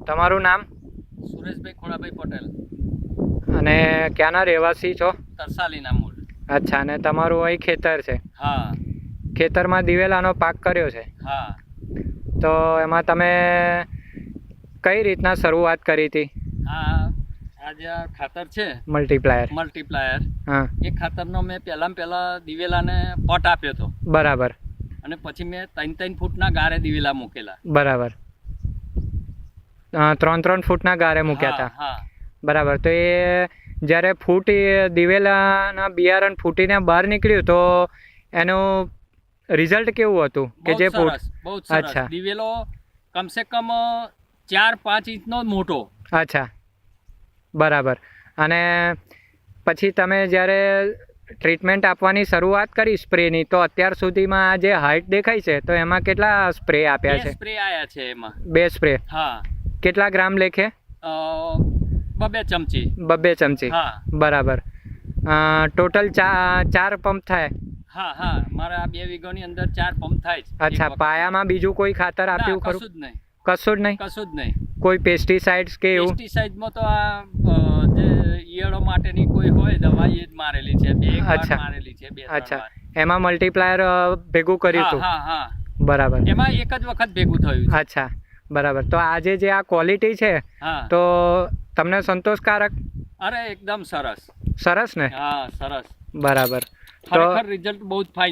તમારું નામ? સુરેશભાઈ ખોડાભાઈ પટેલ, અને ક્યાંના રહેવાસી છો? તરસાલીના મૂળ. અચ્છા, અને તમારું અહીં ખેતર છે? હા. ખેતરમાં દિવેલાનો પાક કર્યો છે? હા. તો એમાં તમે કઈ રીતના શરૂઆત કરી હતી? આ જે ખાતર છે મલ્ટીપ્લાયર. હા. એ ખાતરનો મેં પહેલા દિવેલાને પટ આપ્યો હતો. બરાબર. અને પછી મેં 3 ફૂટના ગારે દિવેલા મૂકેલા. બરાબર. 3 ફૂટના ગારે મૂક્યા હતા. હા. બરાબર. તો એ જ્યારે દિવેલાના બિયારણ ફૂટીને બહાર નીકળ્યું તો એનું રિઝલ્ટ કેવું હતું? કે જે બહુ સરસ. અચ્છા. દિવેલો કમસે કમ 4-5 ઇંચનો મોટો. અચ્છા, બરાબર. અને પછી તમે જ્યારે ટ્રીટમેન્ટ આપવાની શરૂઆત કરી સ્પ્રેની, તો અત્યાર સુધીમાં જે હાઇટ દેખાય છે તો એમાં કેટલા સ્પ્રે આપ્યા છે? 2 સ્પ્રે આવ્યા છે એમાં. 2 સ્પ્રે. હા. કેટલા ગ્રામ લેખે? 2 ચમચી. 2 ચમચી. હા. બરાબર. ટોટલ 4 પંપ થાય? હા. મારા 2 વીઘાની અંદર 4 પંપ થાય છે. અચ્છા. પાયામાં બીજું કોઈ ખાતર આપ્યું ખરું? કશું જ નહીં. કોઈ પેસ્ટિસાઇડ્સ કે એવું? પેસ્ટિસાઇડમાં તો આ જે ઈયળો માટેની કોઈ હોય દવાઈ જ મારેલી છે. 2 વાર મારેલી છે. 2-3 અચ્છા. વાર. એમાં મલ્ટીપ્લાયર ભેગું કર્યું હતું? હા. બરાબર. એમાં એક જ વખત ભેગું થયું છે. અચ્છા, બરાબર. તો આજે જે આ ક્વોલિટી છે તો તમને સંતોષકારક? અરે એકદમ સરસ. સરસ ને? હા, સરસ. બરાબર. ખરેખર રિઝલ્ટ બહુ જ ફાઇન.